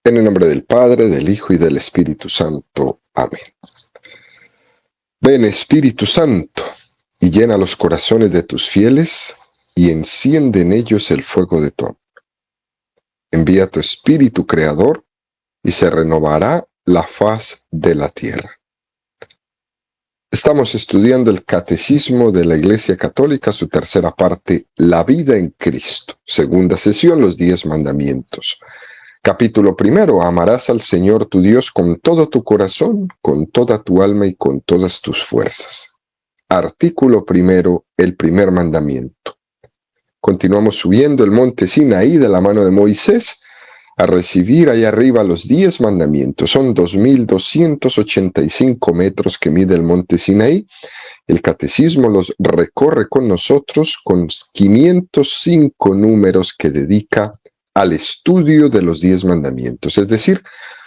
En el nombre del Padre, del Hijo y del Espíritu Santo. Amén. Ven, Espíritu Santo, y llena los corazones de tus fieles, y enciende en ellos el fuego de tu amor. Envía tu Espíritu Creador, y se renovará la faz de la tierra. Estamos estudiando el Catecismo de la Iglesia Católica, su tercera parte, La vida en Cristo. Segunda sesión, los 10 mandamientos. Capítulo primero, amarás al Señor tu Dios con todo tu corazón, con toda tu alma y con todas tus fuerzas. Artículo primero, el primer mandamiento. Continuamos subiendo el monte Sinaí de la mano de Moisés a recibir allá arriba los 10 mandamientos. Son 2.285 metros que mide el monte Sinaí. El catecismo los recorre con nosotros con 505 números que dedica al estudio de los 10 mandamientos. Es decir,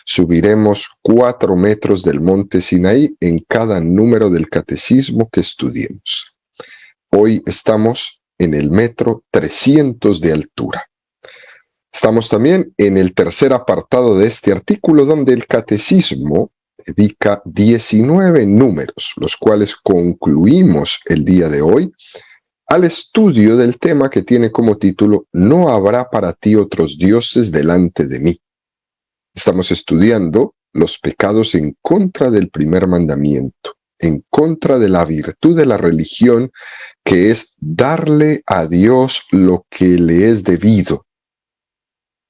subiremos 4 metros del monte Sinaí en cada número del catecismo que estudiemos. Hoy estamos en el metro 300 de altura. Estamos también en el tercer apartado de este artículo, donde el catecismo dedica 19 números, los cuales concluimos el día de hoy al estudio del tema que tiene como título No habrá para ti otros dioses delante de mí. Estamos estudiando los pecados en contra del primer mandamiento, en contra de la virtud de la religión, que es darle a Dios lo que le es debido.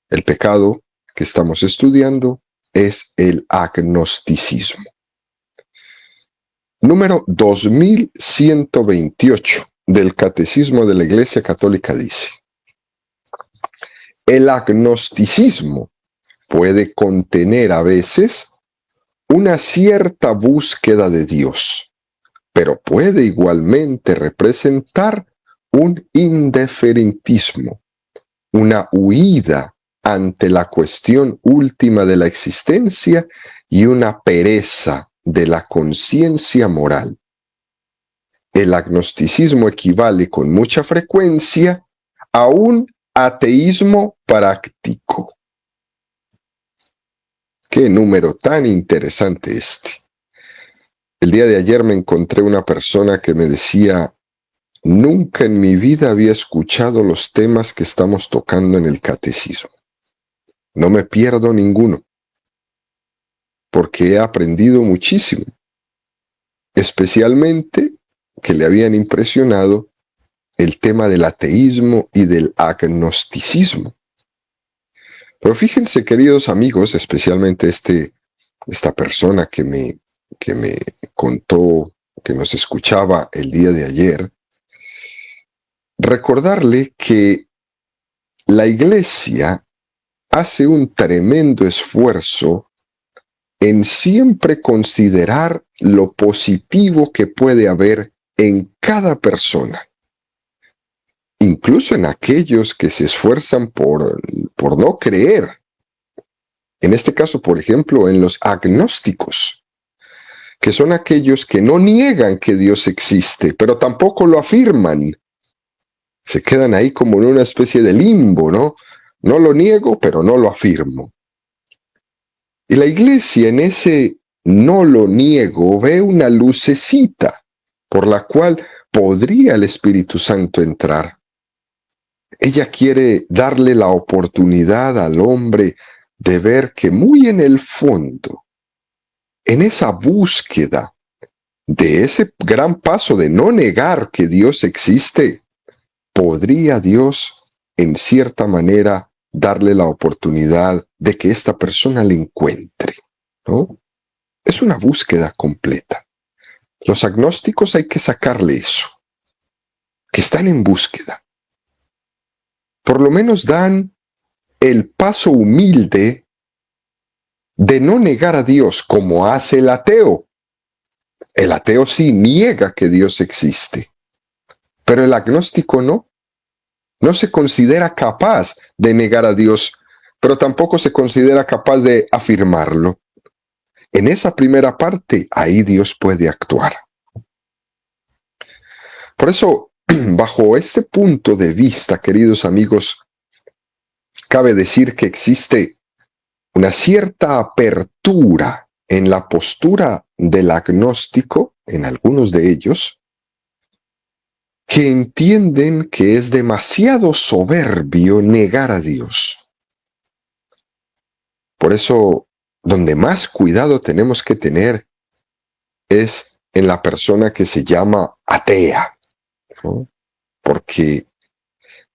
El pecado que estamos estudiando es el agnosticismo. Número 2128 del Catecismo de la Iglesia Católica dice: el agnosticismo puede contener a veces una cierta búsqueda de Dios, pero puede igualmente representar un indiferentismo, una huida ante la cuestión última de la existencia y una pereza de la conciencia moral. El agnosticismo equivale con mucha frecuencia a un ateísmo práctico. Qué número tan interesante este. El día de ayer me encontré una persona que me decía: nunca en mi vida había escuchado los temas que estamos tocando en el catecismo. No me pierdo ninguno, porque he aprendido muchísimo, especialmente que le habían impresionado el tema del ateísmo y del agnosticismo. Pero fíjense, queridos amigos, especialmente esta persona que me contó, que nos escuchaba el día de ayer, recordarle que la Iglesia hace un tremendo esfuerzo en siempre considerar lo positivo que puede haber en cada persona, incluso en aquellos que se esfuerzan por no creer. En este caso, por ejemplo, en los agnósticos, que son aquellos que no niegan que Dios existe, pero tampoco lo afirman. Se quedan ahí como en una especie de limbo, ¿no? No lo niego, pero no lo afirmo. Y la Iglesia en ese no lo niego ve una lucecita por la cual podría el Espíritu Santo entrar. Ella quiere darle la oportunidad al hombre de ver que muy en el fondo, en esa búsqueda de ese gran paso de no negar que Dios existe, podría Dios en cierta manera darle la oportunidad de que esta persona le encuentre, ¿no? Es una búsqueda completa. Los agnósticos hay que sacarle eso, que están en búsqueda. Por lo menos dan el paso humilde de no negar a Dios como hace el ateo. El ateo sí niega que Dios existe, pero el agnóstico no. No se considera capaz de negar a Dios, pero tampoco se considera capaz de afirmarlo. En esa primera parte, ahí Dios puede actuar. Por eso, bajo este punto de vista, queridos amigos, cabe decir que existe una cierta apertura en la postura del agnóstico, en algunos de ellos, que entienden que es demasiado soberbio negar a Dios. Por eso, donde más cuidado tenemos que tener es en la persona que se llama atea, ¿no? Porque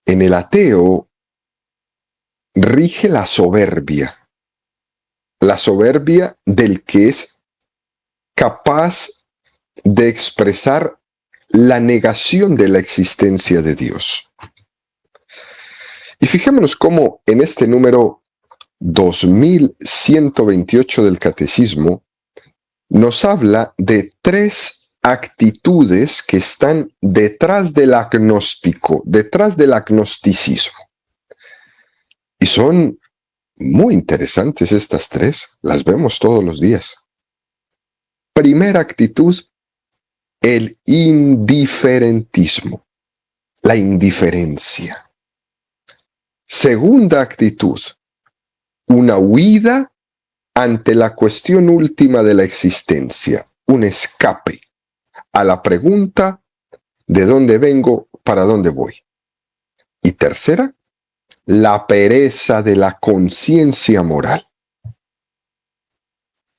en el ateo rige la soberbia del que es capaz de expresar la negación de la existencia de Dios. Y fijémonos cómo en este número 2128 del Catecismo nos habla de tres actitudes que están detrás del agnóstico, detrás del agnosticismo. Y son muy interesantes estas tres, las vemos todos los días. Primera actitud, el indiferentismo, la indiferencia. Segunda actitud, una huida ante la cuestión última de la existencia, un escape a la pregunta de dónde vengo, para dónde voy. Y tercera, la pereza de la conciencia moral.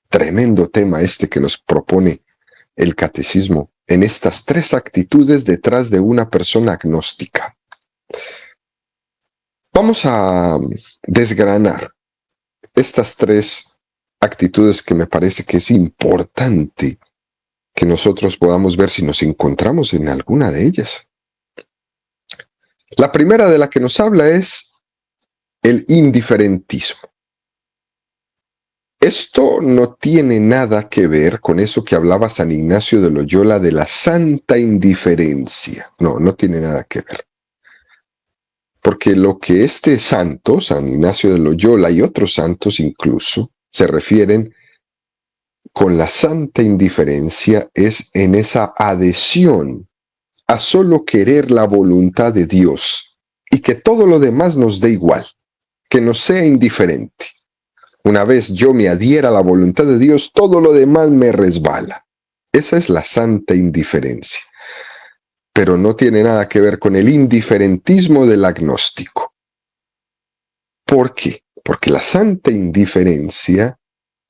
Tremendo tema este que nos propone el catecismo en estas tres actitudes detrás de una persona agnóstica. Vamos a desgranar estas tres actitudes que me parece que es importante que nosotros podamos ver si nos encontramos en alguna de ellas. La primera de la que nos habla es el indiferentismo. Esto no tiene nada que ver con eso que hablaba San Ignacio de Loyola de la santa indiferencia. No, no tiene nada que ver. Porque lo que este santo, San Ignacio de Loyola y otros santos incluso, se refieren con la santa indiferencia es en esa adhesión a solo querer la voluntad de Dios y que todo lo demás nos dé igual, que nos sea indiferente. Una vez yo me adhiera a la voluntad de Dios, todo lo demás me resbala. Esa es la santa indiferencia. Pero no tiene nada que ver con el indiferentismo del agnóstico. ¿Por qué? Porque la santa indiferencia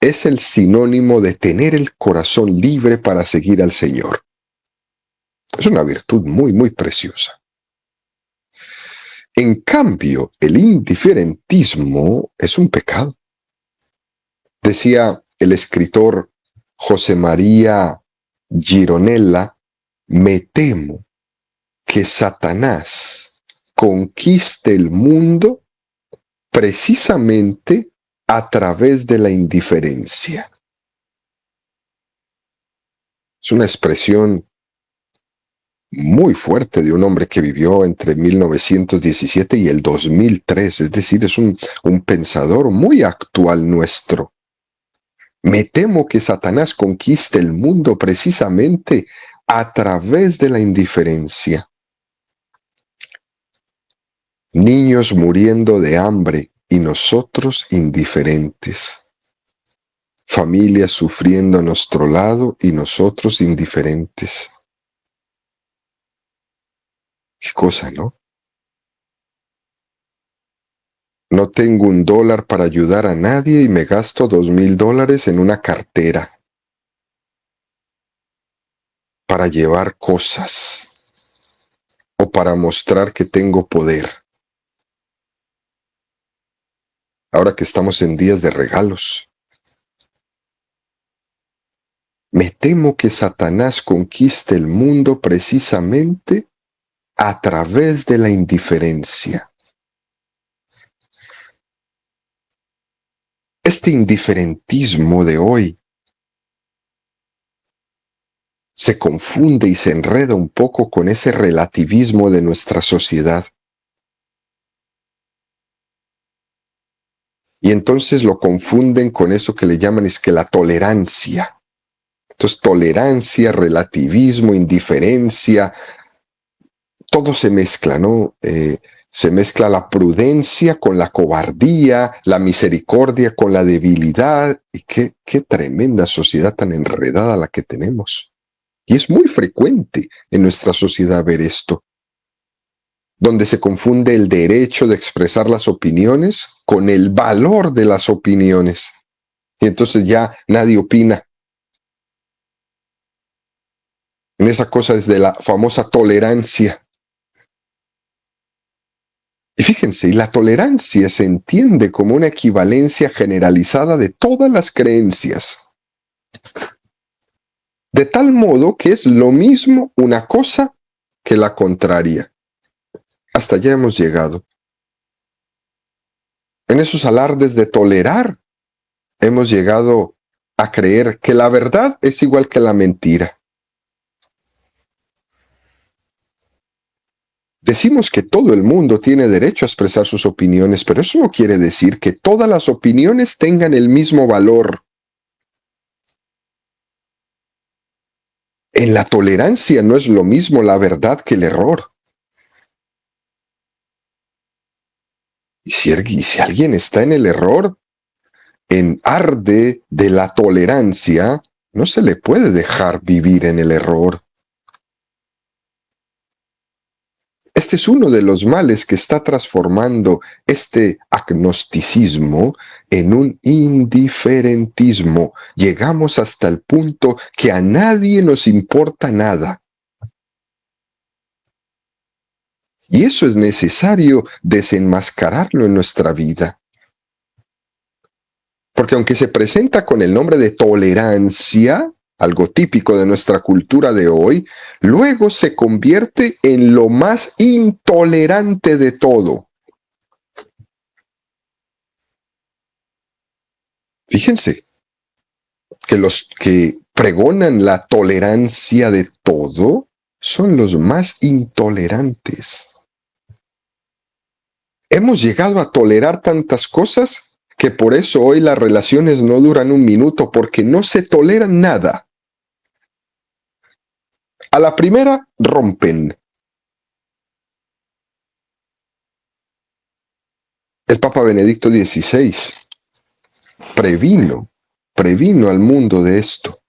es el sinónimo de tener el corazón libre para seguir al Señor. Es una virtud muy, muy preciosa. En cambio, el indiferentismo es un pecado. Decía el escritor José María Gironella, me temo que Satanás conquiste el mundo precisamente a través de la indiferencia. Es una expresión muy fuerte de un hombre que vivió entre 1917 y el 2003, es decir, es un pensador muy actual nuestro. Me temo que Satanás conquiste el mundo precisamente a través de la indiferencia. Niños muriendo de hambre y nosotros indiferentes. Familias sufriendo a nuestro lado y nosotros indiferentes. Qué cosa, ¿no? No tengo $1 para ayudar a nadie y me gasto $2,000 en una cartera para llevar cosas o para mostrar que tengo poder. Ahora que estamos en días de regalos. Me temo que Satanás conquiste el mundo precisamente a través de la indiferencia. Este indiferentismo de hoy se confunde y se enreda un poco con ese relativismo de nuestra sociedad. Y entonces lo confunden con eso que le llaman es que la tolerancia. Entonces tolerancia, relativismo, indiferencia, todo se mezcla, ¿no? Se mezcla la prudencia con la cobardía, la misericordia con la debilidad. Y qué tremenda sociedad tan enredada la que tenemos. Y es muy frecuente en nuestra sociedad ver esto, donde se confunde el derecho de expresar las opiniones con el valor de las opiniones. Y entonces ya nadie opina. En esa cosa es de la famosa tolerancia. Y fíjense, y la tolerancia se entiende como una equivalencia generalizada de todas las creencias. De tal modo que es lo mismo una cosa que la contraria. Hasta allá hemos llegado. En esos alardes de tolerar, hemos llegado a creer que la verdad es igual que la mentira. Decimos que todo el mundo tiene derecho a expresar sus opiniones, pero eso no quiere decir que todas las opiniones tengan el mismo valor. En la tolerancia no es lo mismo la verdad que el error. Y si alguien está en el error, en arde de la tolerancia, no se le puede dejar vivir en el error. Este es uno de los males que está transformando este agnosticismo en un indiferentismo. Llegamos hasta el punto que a nadie nos importa nada. Y eso es necesario desenmascararlo en nuestra vida. Porque aunque se presenta con el nombre de tolerancia, algo típico de nuestra cultura de hoy, luego se convierte en lo más intolerante de todo. Fíjense que los que pregonan la tolerancia de todo son los más intolerantes. Hemos llegado a tolerar tantas cosas que por eso hoy las relaciones no duran un minuto, porque no se toleran nada. A la primera rompen. El Papa Benedicto XVI previno al mundo de esto.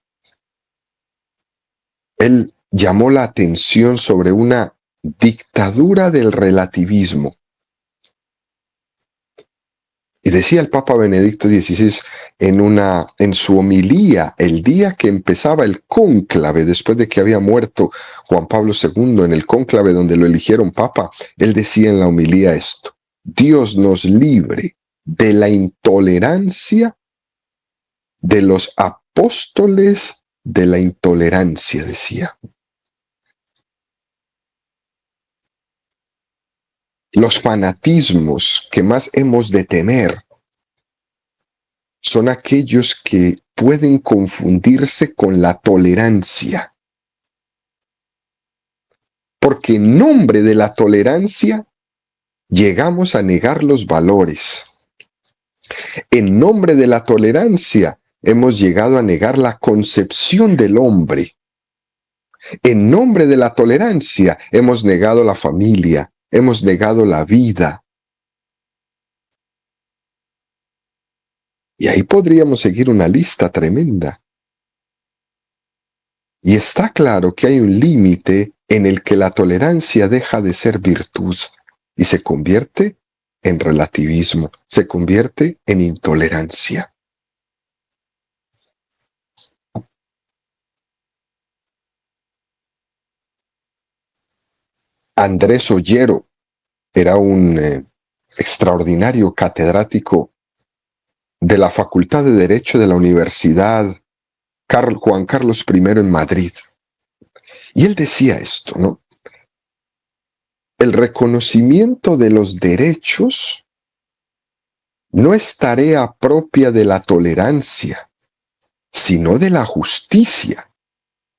Él llamó la atención sobre una dictadura del relativismo. Y decía el Papa Benedicto XVI en su homilía el día que empezaba el cónclave, después de que había muerto Juan Pablo II en el cónclave donde lo eligieron papa, él decía en la homilía esto: Dios nos libre de la intolerancia de los apóstoles de la intolerancia, decía. Los fanatismos que más hemos de temer son aquellos que pueden confundirse con la tolerancia. Porque en nombre de la tolerancia llegamos a negar los valores. En nombre de la tolerancia hemos llegado a negar la concepción del hombre. En nombre de la tolerancia hemos negado la familia, hemos negado la vida. Y ahí podríamos seguir una lista tremenda. Y está claro que hay un límite en el que la tolerancia deja de ser virtud y se convierte en relativismo, se convierte en intolerancia. Andrés Ollero era un extraordinario catedrático de la Facultad de Derecho de la Universidad Juan Carlos I en Madrid. Y él decía esto, ¿no? El reconocimiento de los derechos no es tarea propia de la tolerancia, sino de la justicia,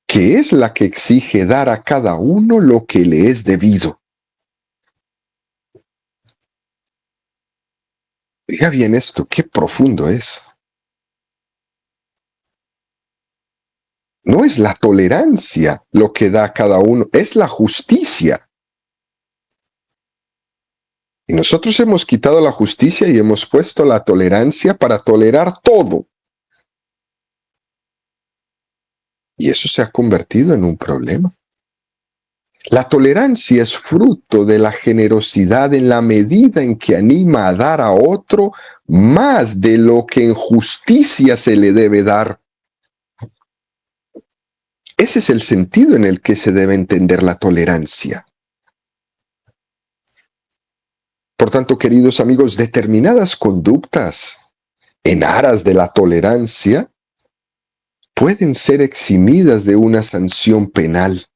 que es la que exige dar a cada uno lo que le es debido. Oiga bien esto, qué profundo es. No es la tolerancia lo que da a cada uno, es la justicia. Y nosotros hemos quitado la justicia y hemos puesto la tolerancia para tolerar todo. Y eso se ha convertido en un problema. La tolerancia es fruto de la generosidad en la medida en que anima a dar a otro más de lo que en justicia se le debe dar. Ese es el sentido en el que se debe entender la tolerancia. Por tanto, queridos amigos, determinadas conductas en aras de la tolerancia pueden ser eximidas de una sanción penal.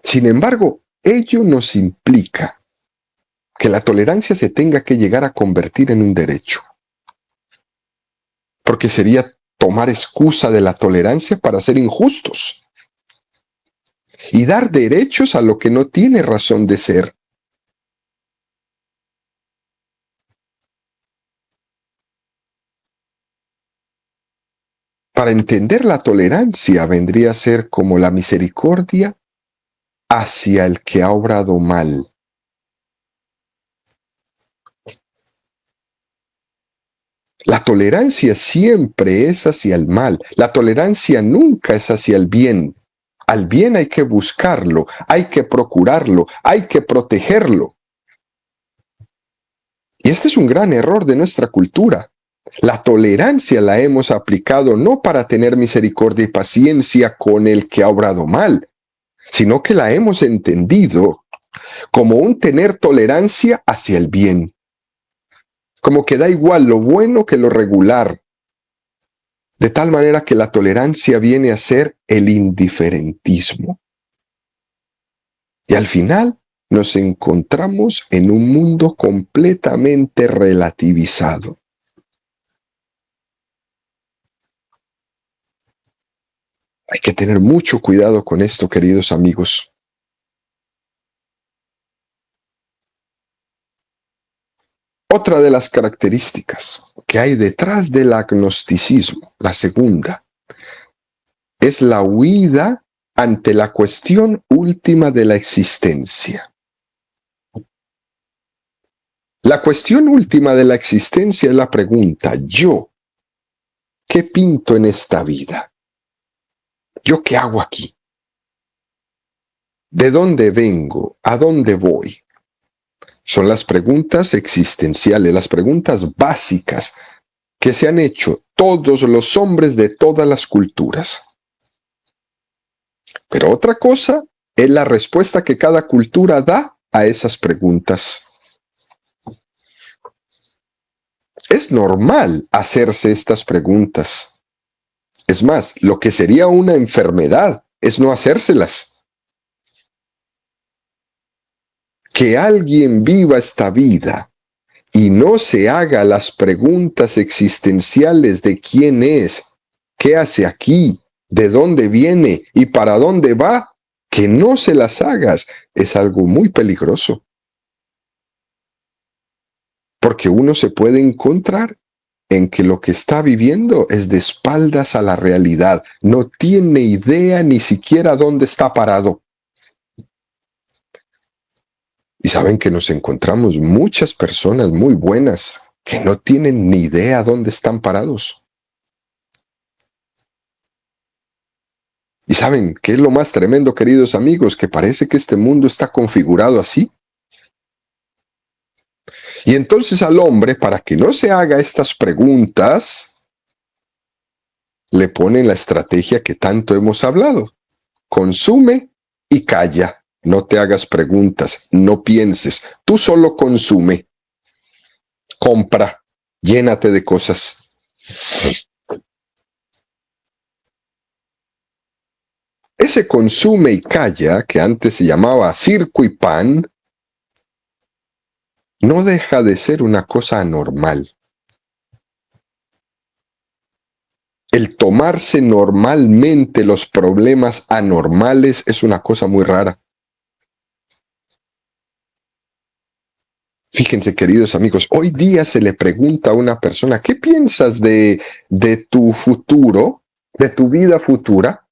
Sin embargo, ello nos implica que la tolerancia se tenga que llegar a convertir en un derecho. Porque sería tomar excusa de la tolerancia para ser injustos y dar derechos a lo que no tiene razón de ser. Para entender la tolerancia vendría a ser como la misericordia hacia el que ha obrado mal. La tolerancia siempre es hacia el mal. La tolerancia nunca es hacia el bien. Al bien hay que buscarlo, hay que procurarlo, hay que protegerlo. Y este es un gran error de nuestra cultura. La tolerancia la hemos aplicado no para tener misericordia y paciencia con el que ha obrado mal, sino que la hemos entendido como un tener tolerancia hacia el bien. Como que da igual lo bueno que lo regular. De tal manera que la tolerancia viene a ser el indiferentismo. Y al final nos encontramos en un mundo completamente relativizado. Hay que tener mucho cuidado con esto, queridos amigos. Otra de las características que hay detrás del agnosticismo, la segunda, es la huida ante la cuestión última de la existencia. La cuestión última de la existencia es la pregunta: ¿yo qué pinto en esta vida? ¿Yo qué hago aquí? ¿De dónde vengo? ¿A dónde voy? Son las preguntas existenciales, las preguntas básicas que se han hecho todos los hombres de todas las culturas. Pero otra cosa es la respuesta que cada cultura da a esas preguntas. Es normal hacerse estas preguntas. Es más, lo que sería una enfermedad es no hacérselas. Que alguien viva esta vida y no se haga las preguntas existenciales de quién es, qué hace aquí, de dónde viene y para dónde va, que no se las hagas, es algo muy peligroso. Porque uno se puede encontrar en que lo que está viviendo es de espaldas a la realidad, no tiene idea ni siquiera dónde está parado. Y saben que nos encontramos muchas personas muy buenas que no tienen ni idea dónde están parados. Y saben qué es lo más tremendo, queridos amigos, que parece que este mundo está configurado así. Y entonces al hombre, para que no se haga estas preguntas, le ponen la estrategia que tanto hemos hablado: consume y calla. No te hagas preguntas, no pienses, tú solo consume. Compra, llénate de cosas. Ese consume y calla, que antes se llamaba circo y pan, no deja de ser una cosa anormal. El tomarse normalmente los problemas anormales es una cosa muy rara. Fíjense, queridos amigos, hoy día se le pregunta a una persona: ¿qué piensas de tu futuro, de tu vida futura?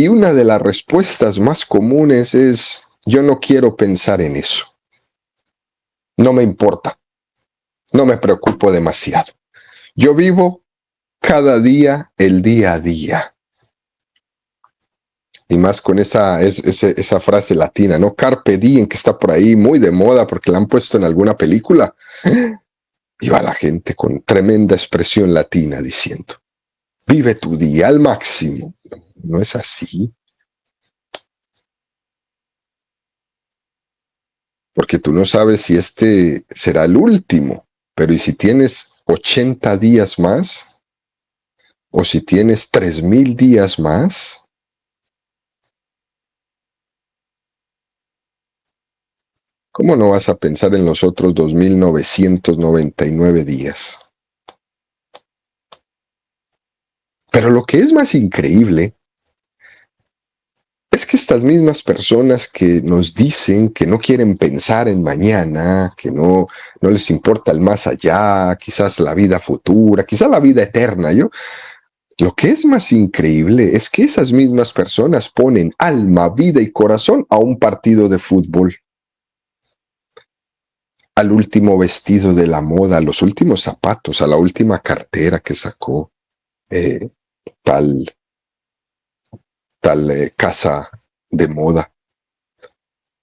Y una de las respuestas más comunes es: yo no quiero pensar en eso. No me importa. No me preocupo demasiado. Yo vivo cada día el día a día. Y más con esa frase latina, ¿no? Carpe diem, que está por ahí muy de moda porque la han puesto en alguna película. Y va la gente con tremenda expresión latina diciendo: vive tu día al máximo. No es así. Porque tú no sabes si este será el último. Pero ¿y si tienes 80 días más? ¿O si tienes 3000 días más? ¿Cómo no vas a pensar en los otros 2999 días? Pero lo que es más increíble es que estas mismas personas que nos dicen que no quieren pensar en mañana, que no les importa el más allá, quizás la vida futura, quizás la vida eterna, lo que es más increíble es que esas mismas personas ponen alma, vida y corazón a un partido de fútbol, al último vestido de la moda, a los últimos zapatos, a la última cartera que sacó tal casa de moda,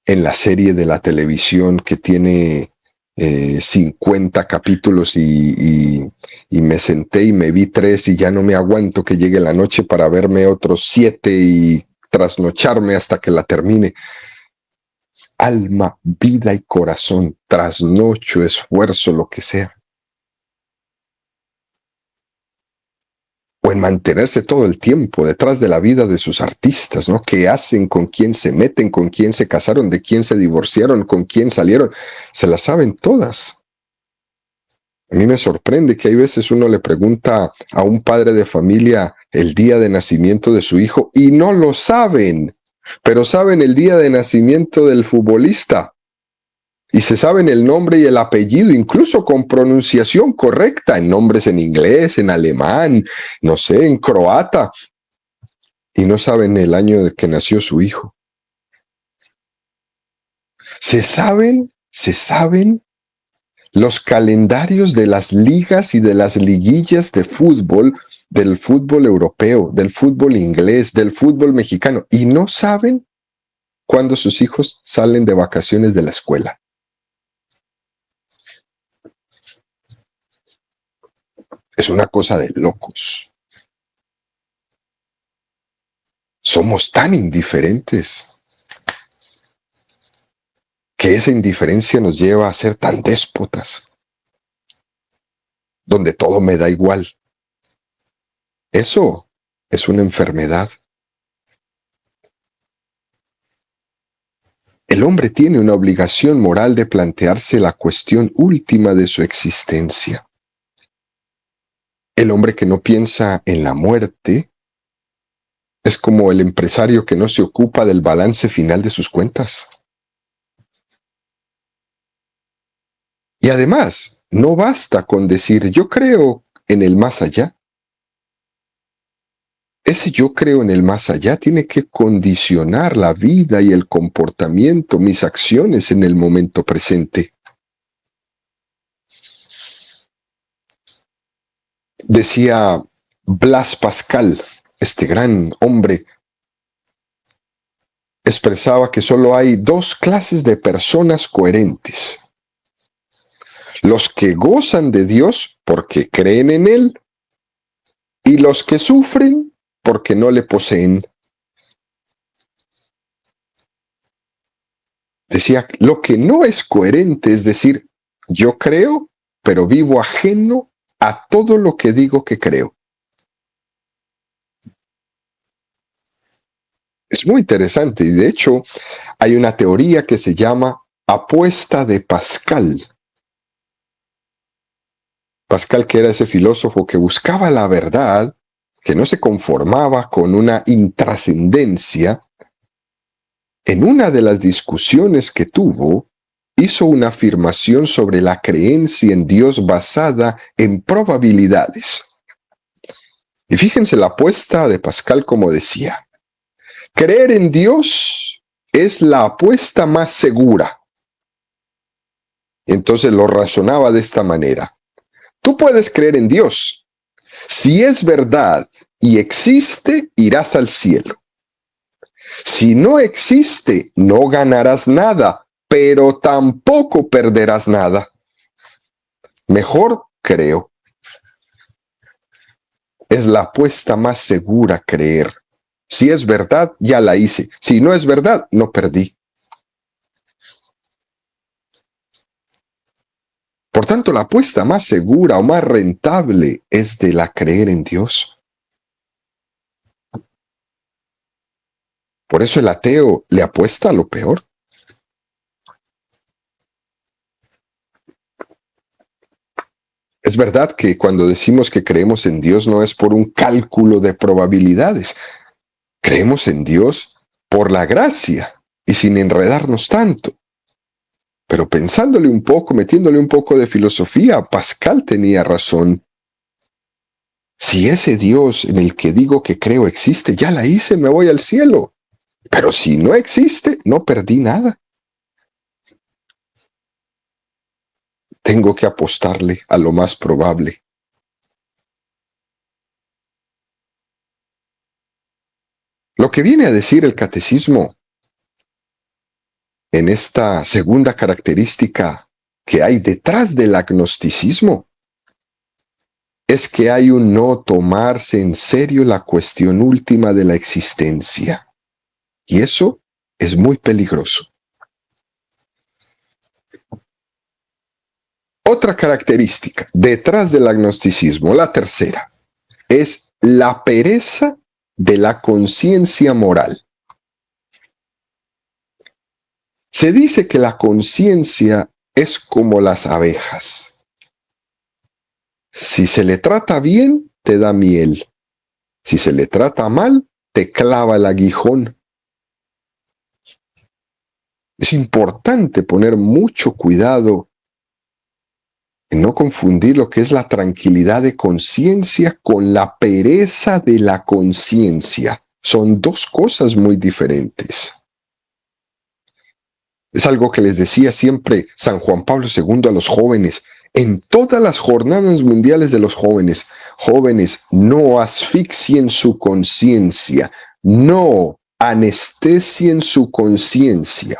en la serie de la televisión que tiene 50 capítulos y me senté y me vi 3 y ya no me aguanto que llegue la noche para verme otros 7 y trasnocharme hasta que la termine. Alma, vida y corazón, trasnocho, esfuerzo, lo que sea. O en mantenerse todo el tiempo detrás de la vida de sus artistas, ¿no? ¿Qué hacen? ¿Con quién se meten? ¿Con quién se casaron? ¿De quién se divorciaron? ¿Con quién salieron? Se las saben todas. A mí me sorprende que hay veces uno le pregunta a un padre de familia el día de nacimiento de su hijo y no lo saben, pero saben el día de nacimiento del futbolista. Y se saben el nombre y el apellido, incluso con pronunciación correcta, en nombres en inglés, en alemán, no sé, en croata. Y no saben el año de que nació su hijo. Se saben los calendarios de las ligas y de las liguillas de fútbol, del fútbol europeo, del fútbol inglés, del fútbol mexicano. Y no saben cuándo sus hijos salen de vacaciones de la escuela. Es una cosa de locos. Somos tan indiferentes que esa indiferencia nos lleva a ser tan déspotas, donde todo me da igual. Eso es una enfermedad. El hombre tiene una obligación moral de plantearse la cuestión última de su existencia. El hombre que no piensa en la muerte es como el empresario que no se ocupa del balance final de sus cuentas. Y además, no basta con decir yo creo en el más allá. Ese yo creo en el más allá tiene que condicionar la vida y el comportamiento, mis acciones en el momento presente. Decía Blas Pascal, este gran hombre, expresaba que solo hay 2 clases de personas coherentes: los que gozan de Dios porque creen en Él y los que sufren porque no le poseen. Decía, lo que no es coherente es decir, yo creo, pero vivo ajeno a todo lo que digo que creo. Es muy interesante y de hecho hay una teoría que se llama apuesta de Pascal. Pascal, que era ese filósofo que buscaba la verdad, que no se conformaba con una intrascendencia, en una de las discusiones que tuvo, hizo una afirmación sobre la creencia en Dios basada en probabilidades. Y fíjense la apuesta de Pascal como decía: Creer en Dios es la apuesta más segura. Entonces lo razonaba de esta manera. Tú puedes creer en Dios. Si es verdad y existe, irás al cielo. Si no existe, no ganarás nada, pero tampoco perderás nada. Mejor creo. Es la apuesta más segura creer. Si es verdad, ya la hice. Si no es verdad, no perdí. Por tanto, la apuesta más segura o más rentable es de la creer en Dios. Por eso el ateo le apuesta a lo peor. Es verdad que cuando decimos que creemos en Dios no es por un cálculo de probabilidades. Creemos en Dios por la gracia y sin enredarnos tanto. Pero pensándole un poco, metiéndole un poco de filosofía, Pascal tenía razón. Si ese Dios en el que digo que creo existe, ya la hice, me voy al cielo. Pero si no existe, no perdí nada. Tengo que apostarle a lo más probable. Lo que viene a decir el catecismo en esta segunda característica que hay detrás del agnosticismo es que hay un no tomarse en serio la cuestión última de la existencia. Y eso es muy peligroso. Otra característica detrás del agnosticismo, la tercera, es la pereza de la conciencia moral. Se dice que la conciencia es como las abejas. Si se le trata bien, te da miel. Si se le trata mal, te clava el aguijón. Es importante poner mucho cuidado en no confundir lo que es la tranquilidad de conciencia con la pereza de la conciencia. Son dos cosas muy diferentes. Es algo que les decía siempre San Juan Pablo II a los jóvenes. En todas las jornadas mundiales de los jóvenes, jóvenes, no asfixien su conciencia, no anestesien su conciencia.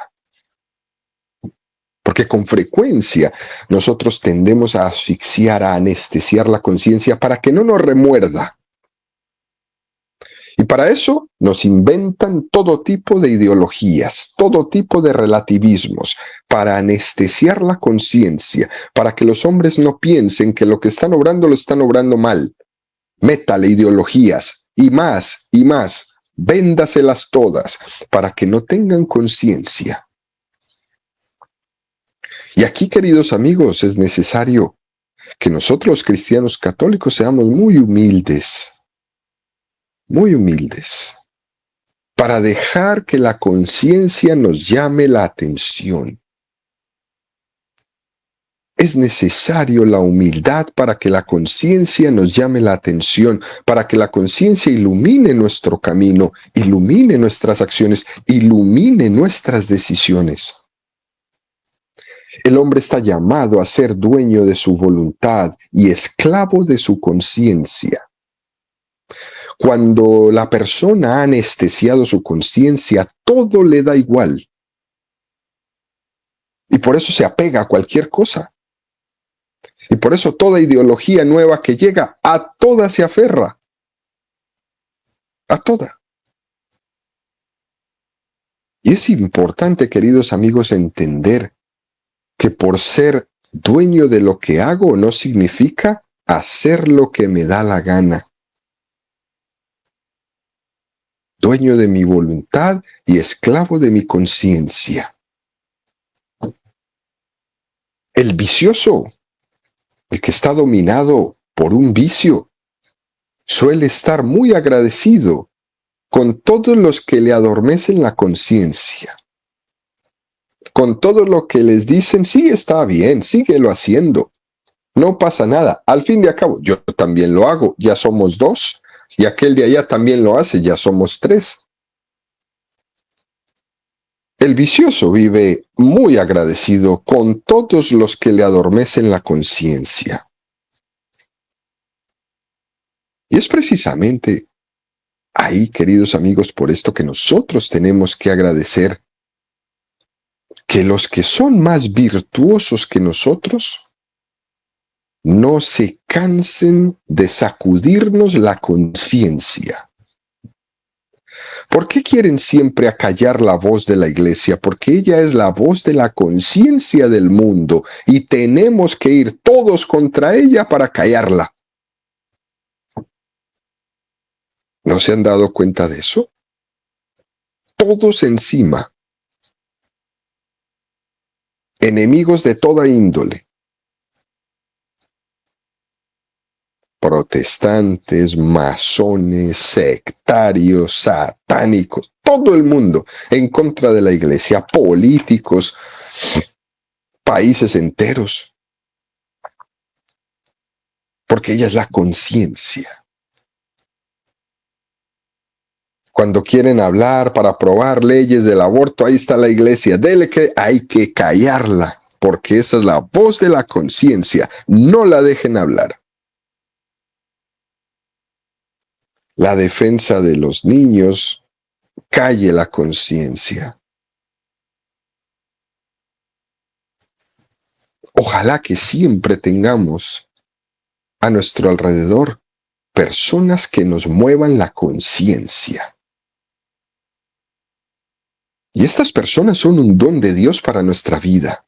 Porque con frecuencia nosotros tendemos a asfixiar, a anestesiar la conciencia para que no nos remuerda. Y para eso nos inventan todo tipo de ideologías, todo tipo de relativismos, para anestesiar la conciencia, para que los hombres no piensen que lo que están obrando lo están obrando mal. Métale ideologías, y más, véndaselas todas, para que no tengan conciencia. Y aquí, queridos amigos, es necesario que nosotros los cristianos católicos seamos muy humildes, para dejar que la conciencia nos llame la atención. Es necesario la humildad para que la conciencia nos llame la atención, para que la conciencia ilumine nuestro camino, ilumine nuestras acciones, ilumine nuestras decisiones. El hombre está llamado a ser dueño de su voluntad y esclavo de su conciencia. Cuando la persona ha anestesiado su conciencia, todo le da igual. Y por eso se apega a cualquier cosa. Y por eso toda ideología nueva que llega, a toda se aferra. A toda. Y es importante, queridos amigos, entender que por ser dueño de lo que hago no significa hacer lo que me da la gana. Dueño de mi voluntad y esclavo de mi conciencia. El vicioso, el que está dominado por un vicio, suele estar muy agradecido con todos los que le adormecen la conciencia. Con todo lo que les dicen, sí, está bien, síguelo haciendo. No pasa nada. Al fin y al cabo, yo también lo hago, ya somos dos. Y aquel de allá también lo hace, ya somos tres. El vicioso vive muy agradecido con todos los que le adormecen la conciencia. Y es precisamente ahí, queridos amigos, por esto que nosotros tenemos que agradecer que los que son más virtuosos que nosotros no se cansen de sacudirnos la conciencia. ¿Por qué quieren siempre acallar la voz de la iglesia? Porque ella es la voz de la conciencia del mundo y tenemos que ir todos contra ella para callarla. ¿No se han dado cuenta de eso? Todos encima. Enemigos de toda índole. Protestantes, masones, sectarios, satánicos, todo el mundo en contra de la iglesia, políticos, países enteros, porque ella es la conciencia. Cuando quieren hablar para aprobar leyes del aborto, ahí está la iglesia, dele que hay que callarla, porque esa es la voz de la conciencia, no la dejen hablar. La defensa de los niños, calle la conciencia. Ojalá que siempre tengamos a nuestro alrededor personas que nos muevan la conciencia. Y estas personas son un don de Dios para nuestra vida.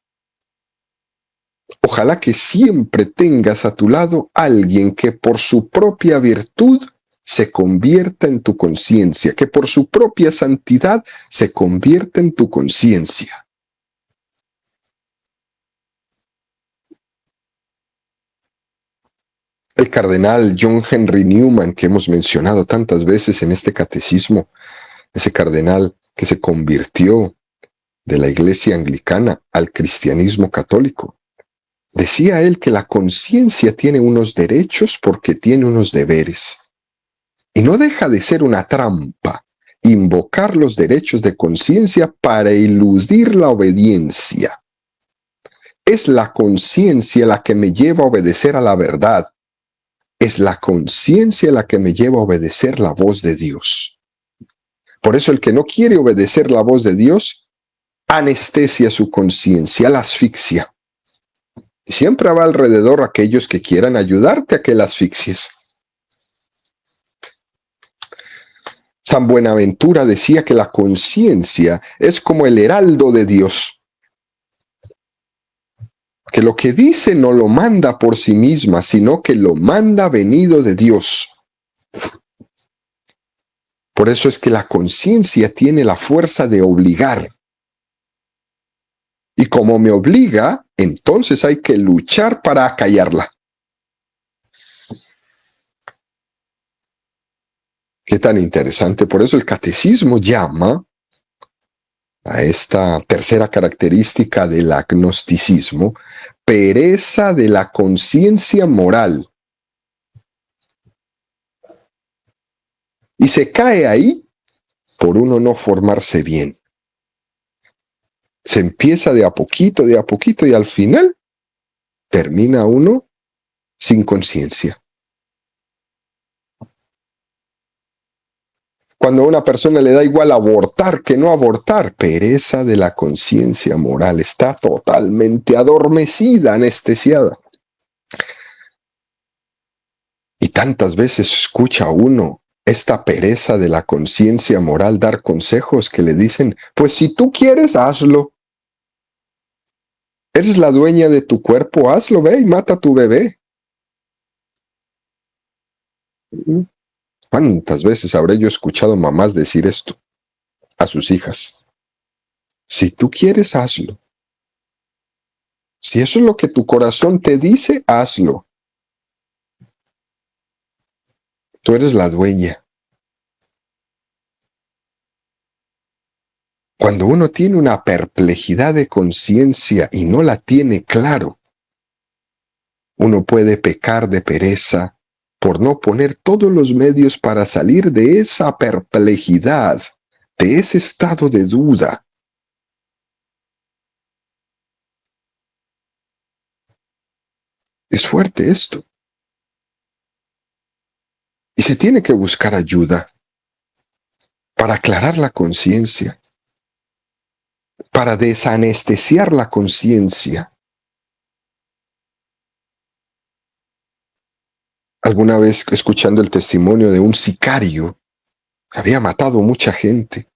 Ojalá que siempre tengas a tu lado alguien que por su propia virtud se convierta en tu conciencia, que por su propia santidad se convierta en tu conciencia. El cardenal John Henry Newman, que hemos mencionado tantas veces en este catecismo, ese cardenal que se convirtió de la iglesia anglicana al cristianismo católico, decía él que la conciencia tiene unos derechos porque tiene unos deberes. Y no deja de ser una trampa invocar los derechos de conciencia para eludir la obediencia. Es la conciencia la que me lleva a obedecer a la verdad. Es la conciencia la que me lleva a obedecer la voz de Dios. Por eso el que no quiere obedecer la voz de Dios, anestesia su conciencia, la asfixia. Y siempre habrá alrededor aquellos que quieran ayudarte a que la asfixies. San Buenaventura decía que la conciencia es como el heraldo de Dios, que lo que dice no lo manda por sí misma, sino que lo manda venido de Dios. Por eso es que la conciencia tiene la fuerza de obligar. Y como me obliga, entonces hay que luchar para acallarla. Qué tan interesante. Por eso el catecismo llama a esta tercera característica del agnosticismo pereza de la conciencia moral. Y se cae ahí por uno no formarse bien. Se empieza de a poquito y al final termina uno sin conciencia. Cuando a una persona le da igual abortar que no abortar, pereza de la conciencia moral, está totalmente adormecida, anestesiada. Y tantas veces escucha uno esta pereza de la conciencia moral dar consejos que le dicen, pues si tú quieres, hazlo. Eres la dueña de tu cuerpo, hazlo, ve y mata a tu bebé. ¿Cuántas veces habré yo escuchado mamás decir esto a sus hijas? Si tú quieres, hazlo. Si eso es lo que tu corazón te dice, hazlo. Tú eres la dueña. Cuando uno tiene una perplejidad de conciencia y no la tiene claro, uno puede pecar de pereza por no poner todos los medios para salir de esa perplejidad, de ese estado de duda. Es fuerte esto. Y se tiene que buscar ayuda para aclarar la conciencia, para desanestesiar la conciencia. Alguna vez, escuchando el testimonio de un sicario que había matado mucha gente,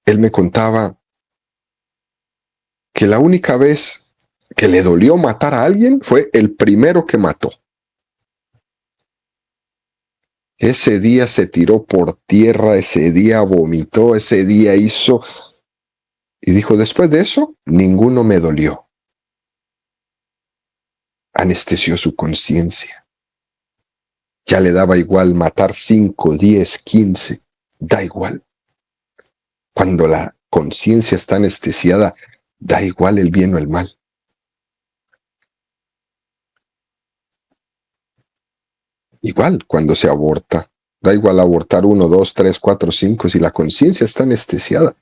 él me contaba que la única vez que le dolió matar a alguien fue el primero que mató. Ese día se tiró por tierra, ese día vomitó, ese día hizo... Y dijo, después de eso, ninguno me dolió. Anestesió su conciencia. Ya le daba igual matar 5, 10, 15. Da igual. Cuando la conciencia está anestesiada, da igual el bien o el mal. Igual cuando se aborta. Da igual abortar 1, 2, 3, 4, 5 si la conciencia está anestesiada.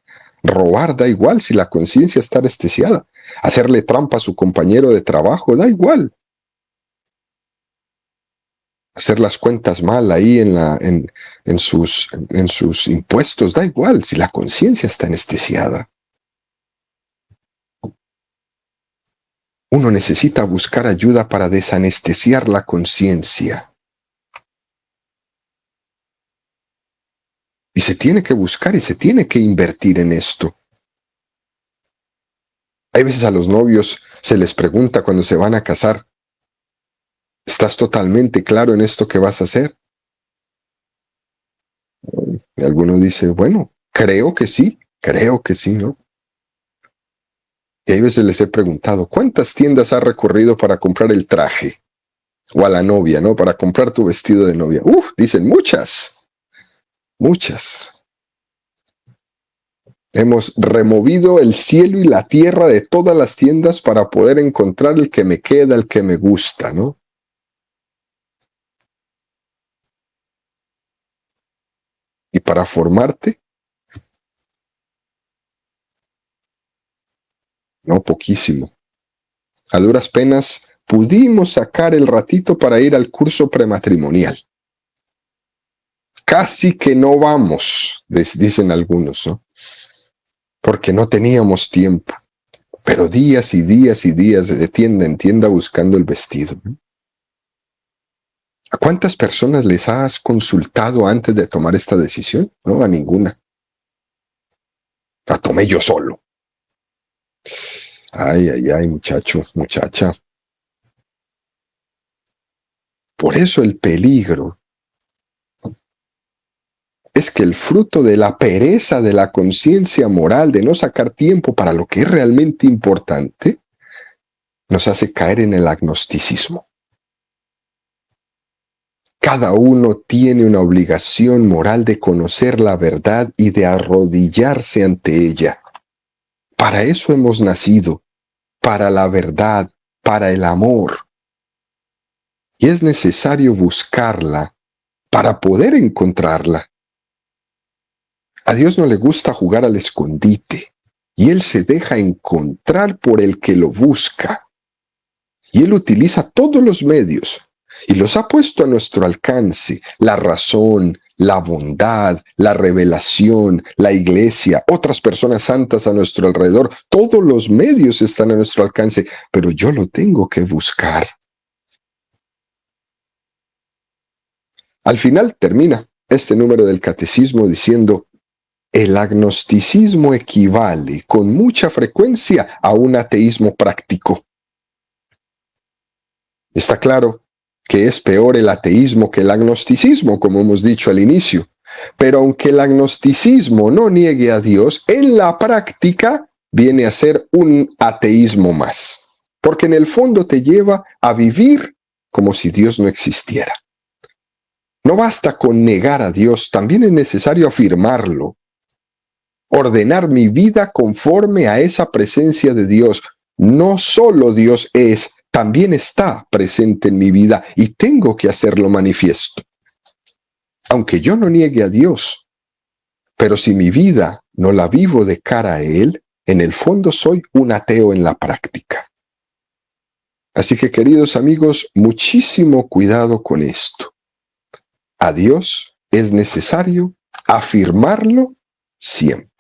Robar da igual si la conciencia está anestesiada. Hacerle trampa a su compañero de trabajo da igual. Hacer las cuentas mal ahí en sus impuestos da igual si la conciencia está anestesiada. Uno necesita buscar ayuda para desanestesiar la conciencia. Y se tiene que buscar y se tiene que invertir en esto. Hay veces a los novios se les pregunta cuando se van a casar, ¿estás totalmente claro en esto que vas a hacer? Y algunos dicen, bueno, creo que sí, ¿no? Y hay veces les he preguntado, ¿cuántas tiendas has recorrido para comprar el traje? O a la novia, ¿no? Para comprar tu vestido de novia. Dicen, muchas. Hemos removido el cielo y la tierra de todas las tiendas para poder encontrar el que me queda, el que me gusta, ¿no? Y para formarte, no, poquísimo. A duras penas pudimos sacar el ratito para ir al curso prematrimonial. Casi que no vamos, dicen algunos, ¿no? Porque no teníamos tiempo. Pero días y días y días de tienda en tienda buscando el vestido, ¿no? ¿A cuántas personas les has consultado antes de tomar esta decisión? No, a ninguna. La tomé yo solo. Ay, muchacho, muchacha. Por eso el peligro es que el fruto de la pereza de la conciencia moral, de no sacar tiempo para lo que es realmente importante, nos hace caer en el agnosticismo. Cada uno tiene una obligación moral de conocer la verdad y de arrodillarse ante ella. Para eso hemos nacido, para la verdad, para el amor. Y es necesario buscarla para poder encontrarla. A Dios no le gusta jugar al escondite, y Él se deja encontrar por el que lo busca. Y Él utiliza todos los medios, y los ha puesto a nuestro alcance: la razón, la bondad, la revelación, la iglesia, otras personas santas a nuestro alrededor. Todos los medios están a nuestro alcance, pero yo lo tengo que buscar. Al final termina este número del catecismo diciendo: el agnosticismo equivale con mucha frecuencia a un ateísmo práctico. Está claro que es peor el ateísmo que el agnosticismo, como hemos dicho al inicio. Pero aunque el agnosticismo no niegue a Dios, en la práctica viene a ser un ateísmo más. Porque en el fondo te lleva a vivir como si Dios no existiera. No basta con negar a Dios, también es necesario afirmarlo. Ordenar mi vida conforme a esa presencia de Dios. No solo Dios es, también está presente en mi vida y tengo que hacerlo manifiesto. Aunque yo no niegue a Dios, pero si mi vida no la vivo de cara a Él, en el fondo soy un ateo en la práctica. Así que, queridos amigos, muchísimo cuidado con esto. A Dios es necesario afirmarlo siempre.